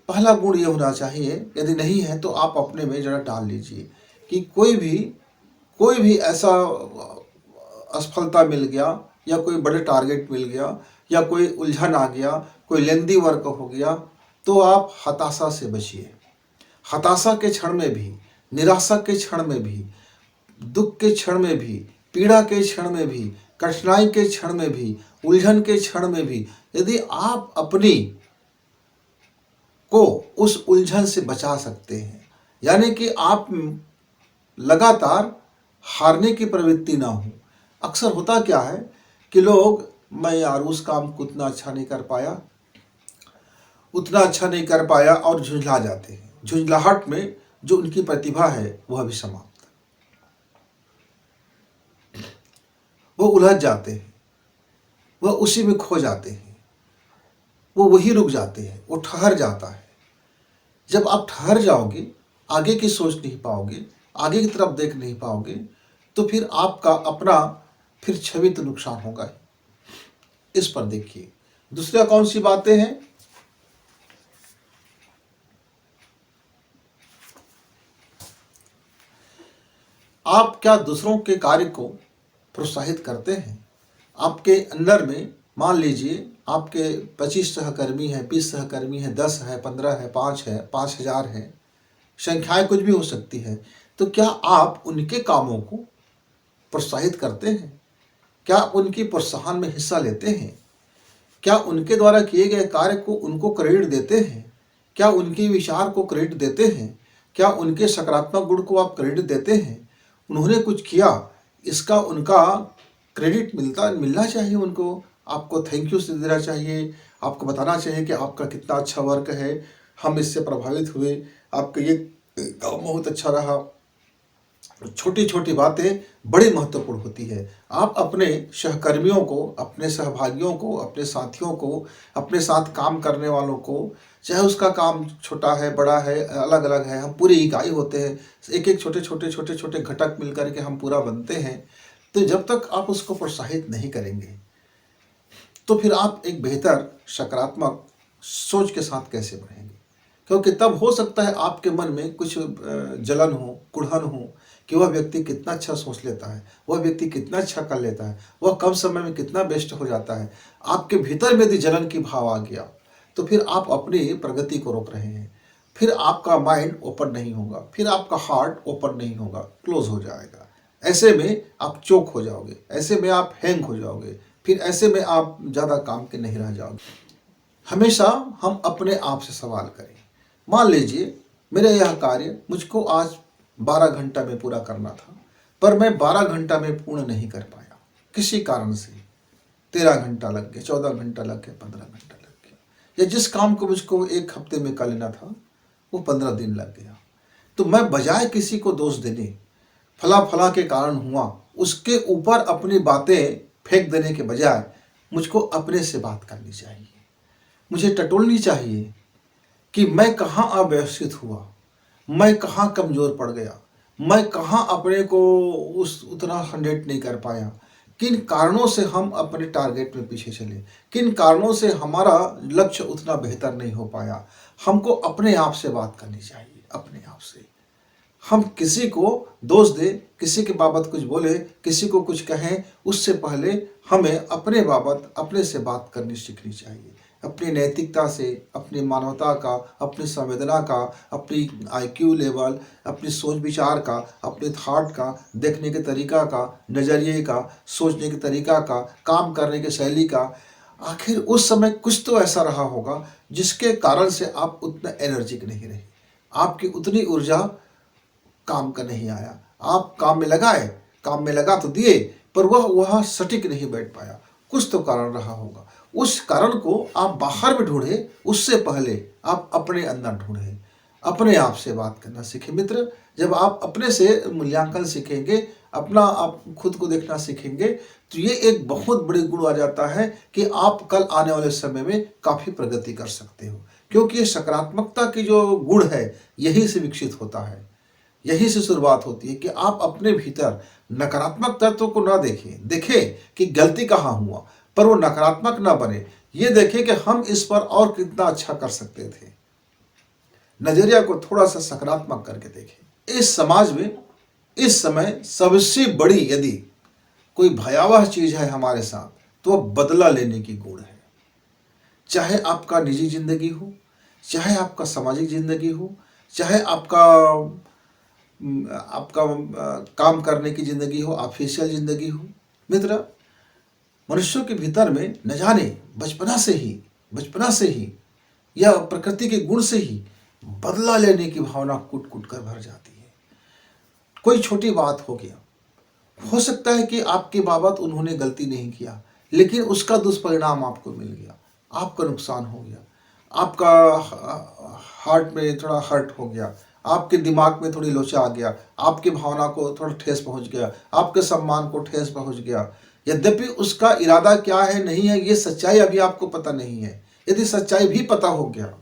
पहला गुण ये होना चाहिए, यदि नहीं है तो आप अपने में जरा डाल लीजिए कि कोई भी ऐसा असफलता मिल गया या कोई बड़े टारगेट मिल गया या कोई उलझन आ गया, कोई लेंदी वर्क हो गया, तो आप हताशा से बचिए। हताशा के क्षण में भी, निराशा के क्षण में भी, दुख के क्षण में भी, पीड़ा के क्षण में भी, कठिनाई के क्षण में भी, उलझन के क्षण में भी, यदि आप अपनी को उस उलझन से बचा सकते हैं, यानी कि आप लगातार हारने की प्रवृत्ति ना हो। अक्सर होता क्या है कि लोग, मैं यार उस काम को उतना अच्छा नहीं कर पाया, उतना अच्छा नहीं कर पाया, और झुंझला जाते हैं। झुंझलाहट में जो उनकी प्रतिभा है वह भी समाप्त, वो उलझ जाते हैं, वह उसी में खो जाते हैं, वो वही रुक जाते हैं, वो ठहर जाता है। जब आप ठहर जाओगे, आगे की सोच नहीं पाओगे, आगे की तरफ देख नहीं पाओगे, तो फिर आपका अपना फिर छवि तो नुकसान होगा ही। इस पर देखिए। दूसरा कौन सी बातें हैं? आप क्या दूसरों के कार्य को प्रोत्साहित करते हैं? आपके अंदर में मान लीजिए आपके 25 सहकर्मी हैं, 20 सहकर्मी हैं, 10 है, 15 है, 5 है, 5000 है, संख्याएं कुछ भी हो सकती है, तो क्या आप उनके कामों को प्रोत्साहित करते हैं? क्या उनकी प्रोत्साहन में हिस्सा लेते हैं? क्या उनके द्वारा किए गए कार्य को उनको क्रेडिट देते हैं? क्या उनके विचार को क्रेडिट देते हैं? क्या उनके सकारात्मक गुण को आप क्रेडिट देते हैं? उन्होंने कुछ किया, इसका उनका क्रेडिट मिलना चाहिए उनको। आपको थैंक यू से देना चाहिए, आपको बताना चाहिए कि आपका कितना अच्छा वर्क है, हम इससे प्रभावित हुए, आपका ये काम बहुत अच्छा रहा। छोटी छोटी बातें बड़ी महत्वपूर्ण होती है। आप अपने सहकर्मियों को, अपने सहभागियों को, अपने साथियों को, अपने साथ काम करने वालों को, चाहे उसका काम छोटा है, बड़ा है, अलग अलग है, हम पूरी इकाई होते हैं, एक एक छोटे छोटे छोटे छोटे घटक मिल करके हम पूरा बनते हैं। तो जब तक आप उसको प्रोत्साहित नहीं करेंगे, तो फिर आप एक बेहतर सकारात्मक सोच के साथ कैसे बढ़ेंगे? क्योंकि तब हो सकता है आपके मन में कुछ जलन हो, कुढ़न हो कि वह व्यक्ति कितना अच्छा सोच लेता है, वह व्यक्ति कितना अच्छा कर लेता है, वह कम समय में कितना बेस्ट हो जाता है। आपके भीतर में यदि जलन की भाव आ गया, तो फिर आप अपनी प्रगति को रोक रहे हैं। फिर आपका माइंड ओपन नहीं होगा, फिर आपका हार्ट ओपन नहीं होगा, क्लोज हो जाएगा। ऐसे में आप चोक हो जाओगे, ऐसे में आप हैंग हो जाओगे, फिर ऐसे में आप ज़्यादा काम के नहीं रह जाओगे। हमेशा हम अपने आप से सवाल करें। मान लीजिए मेरा यह कार्य मुझको आज 12 घंटा में पूरा करना था, पर मैं 12 घंटा में पूर्ण नहीं कर पाया किसी कारण से। 13 घंटा लग गया, 14 घंटा लग गया, 15 घंटा लग गया, या जिस काम को मुझको 1 हफ्ते में कर लेना था वो 15 दिन लग गया। तो मैं बजाय किसी को दोष देने, फला फला के कारण हुआ, उसके ऊपर अपनी बातें फेंक देने के बजाय मुझको अपने से बात करनी चाहिए। मुझे टटोलनी चाहिए कि मैं कहाँ अव्यवस्थित हुआ, मैं कहाँ कमज़ोर पड़ गया, मैं कहाँ अपने को उतना 100 नहीं कर पाया, किन कारणों से हम अपने टारगेट में पीछे चले, किन कारणों से हमारा लक्ष्य उतना बेहतर नहीं हो पाया। हमको अपने आप से बात करनी चाहिए, अपने आप से। हम किसी को दोष दें, किसी के बाबत कुछ बोले, किसी को कुछ कहें, उससे पहले हमें अपने बाबत अपने से बात करनी सीखनी चाहिए। अपनी नैतिकता से, अपनी मानवता का, अपनी संवेदना का, अपनी आईक्यू लेवल, अपनी सोच विचार का, अपने थॉट का, देखने के तरीका का, नज़रिए का, सोचने के तरीका का, काम करने की शैली का, आखिर उस समय कुछ तो ऐसा रहा होगा जिसके कारण से आप उतना एनर्जिक नहीं रहे, आपकी उतनी ऊर्जा काम का नहीं आया। आप काम में लगाए, काम में लगा तो दिए, पर वह सटीक नहीं बैठ पाया, कुछ तो कारण रहा होगा। उस कारण को आप बाहर में ढूंढे, उससे पहले आप अपने अंदर ढूंढे। अपने आप से बात करना सीखें मित्र। जब आप अपने से मूल्यांकन सीखेंगे, अपना आप खुद को देखना सीखेंगे, तो ये एक बहुत बड़ी गुण आ जाता है कि आप कल आने वाले समय में काफ़ी प्रगति कर सकते हो। क्योंकि ये सकारात्मकता की जो गुण है, यही से विकसित होता है, यही से शुरुआत होती है कि आप अपने भीतर नकारात्मक तत्व को ना देखें। देखें कि गलती कहाँ हुआ, पर वो नकारात्मक ना बने, ये देखें कि हम इस पर और कितना अच्छा कर सकते थे। नजरिया को थोड़ा सा सकारात्मक करके देखें। इस समाज में इस समय सबसे बड़ी यदि कोई भयावह चीज है हमारे साथ तो वह बदला लेने की गुण है। चाहे आपका निजी जिंदगी हो, चाहे आपका सामाजिक जिंदगी हो, चाहे आपका काम करने की जिंदगी हो, ऑफिशियल जिंदगी हो। मित्र, मनुष्यों के भीतर में न जाने बचपना से ही या प्रकृति के गुण से ही बदला लेने की भावना कूट कूट कर भर जाती है। कोई छोटी बात हो गया, हो सकता है कि आपके बाबत उन्होंने गलती नहीं किया, लेकिन उसका दुष्परिणाम आपको मिल गया, आपका नुकसान हो गया, आपका हार्ट में थोड़ा हर्ट हो गया, आपके दिमाग में थोड़ी लोचा आ गया, आपकी भावना को थोड़ा ठेस पहुंच गया, आपके सम्मान को ठेस पहुंच गया। यद्यपि उसका इरादा क्या है नहीं है ये सच्चाई अभी आपको पता नहीं है। यदि सच्चाई भी पता हो गया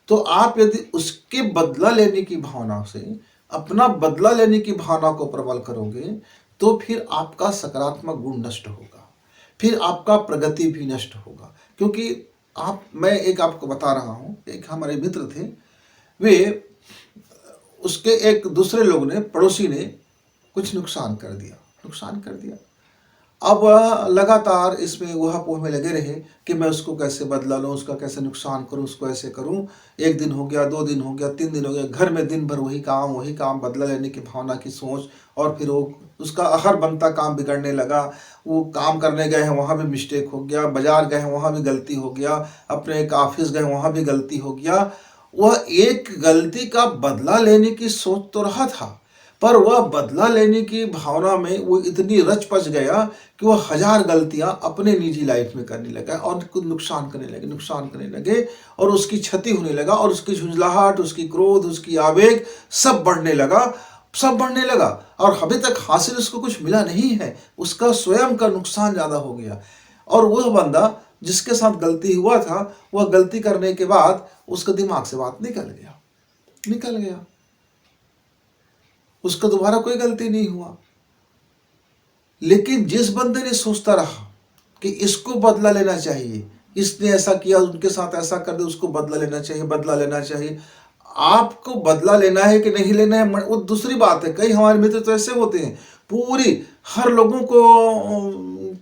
तो आप यदि उसके बदला लेने की भावना से अपना बदला लेने की भावना को प्रबल करोगे तो फिर आपका सकारात्मक गुण नष्ट होगा, फिर आपका प्रगति भी नष्ट होगा। क्योंकि मैं एक आपको बता रहा हूँ, एक हमारे मित्र थे, वे उसके एक दूसरे लोग ने, पड़ोसी ने कुछ नुकसान कर दिया। अब वह लगातार इसमें ऊहा-पोह में लगे रहे कि मैं उसको कैसे बदला लूँ, उसका कैसे नुकसान करूँ, उसको ऐसे करूँ। 1 दिन हो गया, 2 दिन हो गया, 3 दिन हो गया, घर में दिन भर वही काम, बदला लेने की भावना की सोच, और फिर वो उसका हर बनता काम बिगड़ने लगा। वो काम करने गए हैं वहाँ भी मिस्टेक हो गया, बाज़ार गए हैं वहाँ भी गलती हो गया, अपने एक ऑफिस गए वहाँ भी गलती हो गया। वह एक गलती का बदला लेने की सोच तो रहा था, पर वह बदला लेने की भावना में वो इतनी रच पच गया कि वह 1000 गलतियां अपने निजी लाइफ में करने लगा और कुछ नुकसान करने लगे और उसकी क्षति होने लगा और उसकी झुंझलाहट, उसकी क्रोध, उसकी आवेग सब बढ़ने लगा और अभी तक हासिल उसको कुछ मिला नहीं है। उसका स्वयं का नुकसान ज्यादा हो गया। और वह बंदा जिसके साथ गलती हुआ था, वह गलती करने के बाद उसके दिमाग से बात निकल गया, उसका दोबारा कोई गलती नहीं हुआ। लेकिन जिस बंदे ने सोचता रहा कि इसको बदला लेना चाहिए, इसने ऐसा किया, उनके साथ ऐसा कर दे, उसको बदला लेना चाहिए। आपको बदला लेना है कि नहीं लेना है वो दूसरी बात है। कई हमारे मित्र तो ऐसे होते हैं, पूरी हर लोगों को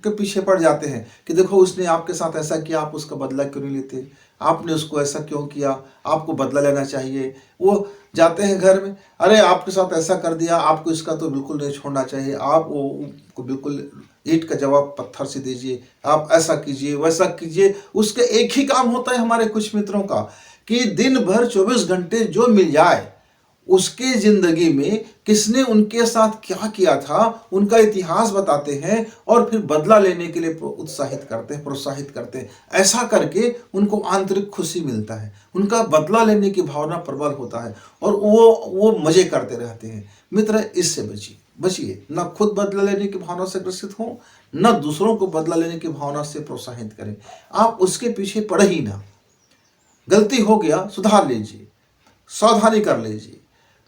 के पीछे पड़ जाते हैं कि देखो उसने आपके साथ ऐसा किया, आप उसका बदला क्यों नहीं लेते, आपने उसको ऐसा क्यों किया, आपको बदला लेना चाहिए। वो जाते हैं घर में, अरे आपके साथ ऐसा कर दिया, आपको इसका तो बिल्कुल नहीं छोड़ना चाहिए, आप वो बिल्कुल ईंट का जवाब पत्थर से दीजिए, आप ऐसा कीजिए वैसा कीजिए। उसका एक ही काम होता है हमारे कुछ मित्रों का कि दिन भर 24 घंटे जो मिल जाए उसके जिंदगी में किसने उनके साथ क्या किया था उनका इतिहास बताते हैं और फिर बदला लेने के लिए प्रोत्साहित करते हैं। ऐसा करके उनको आंतरिक खुशी मिलता है, उनका बदला लेने की भावना प्रबल होता है और वो मजे करते रहते हैं। मित्र, इससे बचिए, न खुद बदला लेने की भावना से ग्रसित हो, न दूसरों को बदला लेने की भावना से प्रोत्साहित करें। आप उसके पीछे पड़े ही ना। गलती हो गया, सुधार लीजिए, सावधानी कर लीजिए,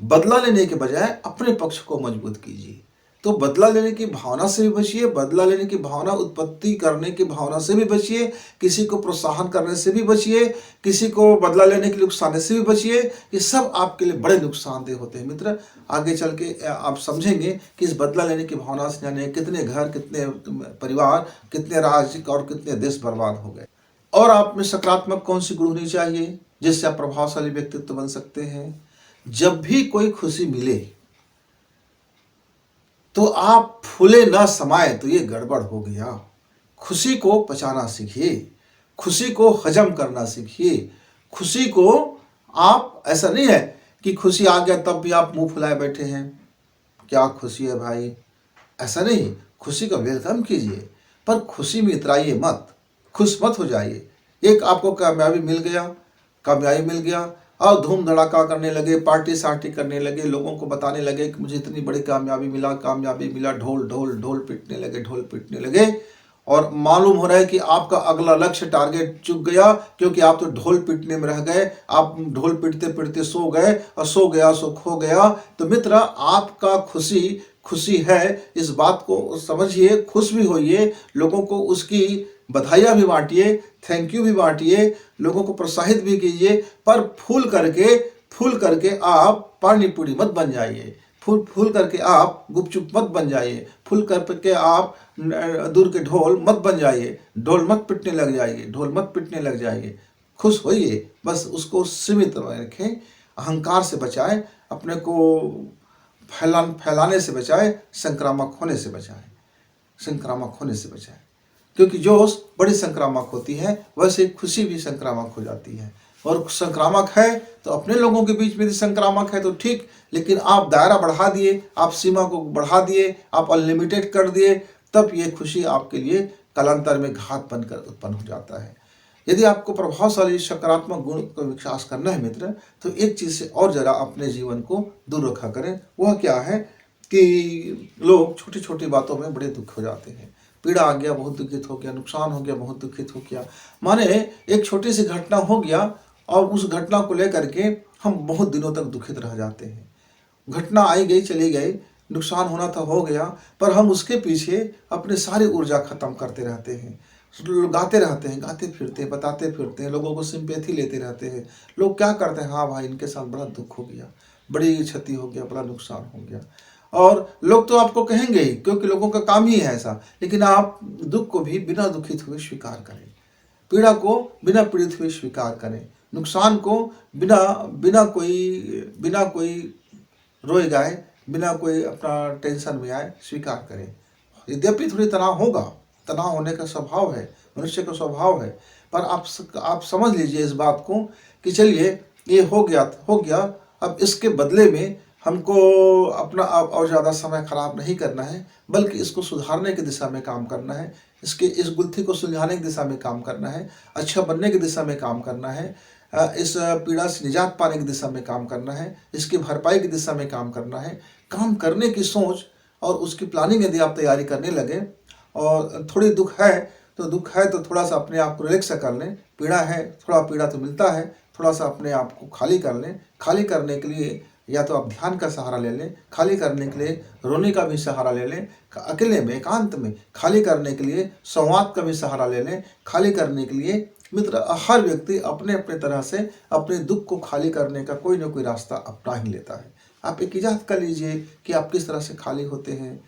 बदला लेने के बजाय अपने पक्ष को मजबूत कीजिए। तो बदला लेने की भावना से भी बचिए, बदला लेने की भावना उत्पत्ति करने की भावना से भी बचिए, किसी को प्रोत्साहन करने से भी बचिए, किसी को बदला लेने के लिए उकसाने से भी बचिए। ये सब आपके लिए बड़े नुकसानदेह होते हैं। मित्र, आगे चल के आप समझेंगे कि इस बदला लेने की भावना से जाने कितने घर, कितने परिवार, कितने राज्य और कितने देश बर्बाद हो गए। और आप में सकारात्मक कौन सी गुण होनी चाहिए जिससे आप प्रभावशाली व्यक्तित्व बन सकते हैं? जब भी कोई खुशी मिले तो आप फूले ना समाये तो ये गड़बड़ हो गया। खुशी को पचाना सीखिए, खुशी को हजम करना सीखिए। खुशी को आप, ऐसा नहीं है कि खुशी आ गया तब भी आप मुंह फुलाए बैठे हैं, क्या खुशी है भाई, ऐसा नहीं। खुशी का वेलकम कीजिए, पर खुशी में इतराइए मत, खुश मत हो जाइए। एक आपको कामयाबी मिल गया और धूम धड़ाका करने लगे, पार्टी सार्टी करने लगे, लोगों को बताने लगे कि मुझे इतनी बड़ी कामयाबी मिला, ढोल पीटने लगे और मालूम हो रहा है कि आपका अगला लक्ष्य टारगेट चूक गया, क्योंकि आप तो ढोल पीटने में रह गए। आप ढोल पीटते पीटते सो गए और सो गया सो खो गया। तो मित्र, आपका खुशी है, इस बात को समझिए, खुश भी होइए, लोगों को उसकी बधाइयाँ भी बांटिए, थैंक यू भी बांटिए, लोगों को प्रोत्साहित भी कीजिए, पर फूल करके आप पानी पूरी मत बन जाइए, फूल फूल करके आप गुपचुप मत बन जाइए, फूल करके आप दूर के ढोल मत बन जाइए, ढोल मत पिटने लग जाइए, ढोल मत पिटने लग जाइए। खुश होइए, बस उसको सीमित रखें, अहंकार से बचाए, अपने को फैलाने से बचाए, संक्रामक होने से बचाए, संक्रामक होने से बचाए। क्योंकि जोश बड़ी संक्रामक होती है, वैसे खुशी भी संक्रामक हो जाती है। और संक्रामक है तो अपने लोगों के बीच में भी संक्रामक है तो ठीक, लेकिन आप दायरा बढ़ा दिए, आप सीमा को बढ़ा दिए, आप अनलिमिटेड कर दिए, तब ये खुशी आपके लिए कालांतर में घात बनकर उत्पन्न हो जाता है। यदि आपको प्रभावशाली सकारात्मक गुण का विकास करना है मित्र, तो एक चीज़ से और ज़रा अपने जीवन को दूर रखा करें। वह क्या है कि लोग छोटी छोटी बातों में बड़े दुख हो जाते हैं। पीड़ा आ गया, बहुत दुखित हो गया, नुकसान हो गया, बहुत दुखित हो गया। माने एक छोटी सी घटना हो गया और उस घटना को लेकर के हम बहुत दिनों तक दुखित रह जाते हैं। घटना आई गई चली गई, नुकसान होना था हो गया, पर हम उसके पीछे अपनी सारी ऊर्जा खत्म करते रहते हैं, गाते रहते हैं, गाते फिरते हैं, बताते फिरते हैं, लोगों को सिंपैथी लेते रहते हैं। लोग क्या करते हैं, हाँ भाई इनके साथ बड़ा दुख हो गया, बड़ी क्षति हो गया, बड़ा नुकसान हो गया। और लोग तो आपको कहेंगे ही, क्योंकि लोगों का काम ही है ऐसा। लेकिन आप दुख को भी बिना दुखित हुए स्वीकार करें, पीड़ा को बिना पीड़ित हुए स्वीकार करें, नुकसान को बिना बिना कोई रोए गाए, बिना कोई अपना टेंशन में आए स्वीकार करें। यद्यपि थोड़ी तनाव होगा, तनाव होने का स्वभाव है, मनुष्य का स्वभाव है, पर आप समझ लीजिए इस बात को कि चलिए ये हो गया, अब इसके बदले में हमको अपना और ज़्यादा समय खराब नहीं करना है, बल्कि इसको सुधारने की दिशा में काम करना है, इस गुत्थी को सुलझाने की दिशा में काम करना है, अच्छा बनने की दिशा में काम करना है, इस पीड़ा से निजात पाने की दिशा में काम करना है, इसकी भरपाई की दिशा में काम करना है। काम करने की सोच और उसकी प्लानिंग यदि आप तैयारी करने लगे, और थोड़ी दुख है तो थोड़ा सा अपने आप को रिलैक्स कर लें। पीड़ा है, थोड़ा पीड़ा तो मिलता है, थोड़ा सा अपने आप को खाली कर लें। खाली करने के लिए या तो आप ध्यान का सहारा ले लें, खाली करने के लिए रोने का भी सहारा ले लें, अकेले में एकांत में खाली करने के लिए संवाद का भी सहारा ले लें। खाली करने के लिए मित्र हर व्यक्ति अपने अपने तरह से अपने दुख को खाली करने का कोई ना कोई रास्ता अपना ही लेता है। आप एक इजाज़त कर लीजिए कि आप किस तरह से खाली होते हैं।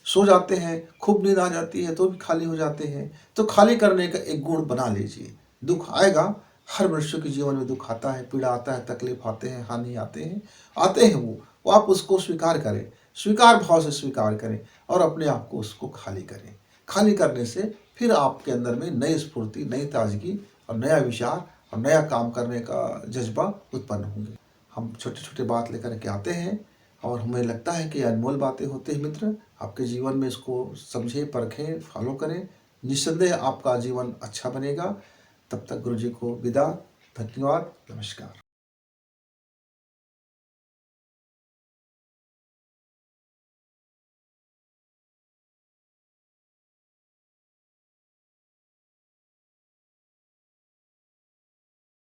सो जाते हैं, खूब नींद आ जाती है तो भी खाली हो जाते हैं, तो खाली करने का एक गुण बना लीजिए। दुख आएगा, हर मनुष्य के जीवन में दुख आता है, पीड़ा आता है, तकलीफ आते हैं, हानि आते हैं वो आप उसको स्वीकार करें, स्वीकार भाव से स्वीकार करें और अपने आप को उसको खाली करें। खाली करने से फिर आपके अंदर में नई स्फूर्ति, नई ताजगी और नया विचार और नया काम करने का जज्बा उत्पन्न होंगे। हम छोटे छोटे बात लेकर के आते हैं और हमें लगता है कि अनमोल बातें होते हैं मित्र। आपके जीवन में इसको समझें, परखें, फॉलो करें, निस्संदेह आपका जीवन अच्छा बनेगा। तब तक गुरु जी को विदा। धन्यवाद, नमस्कार।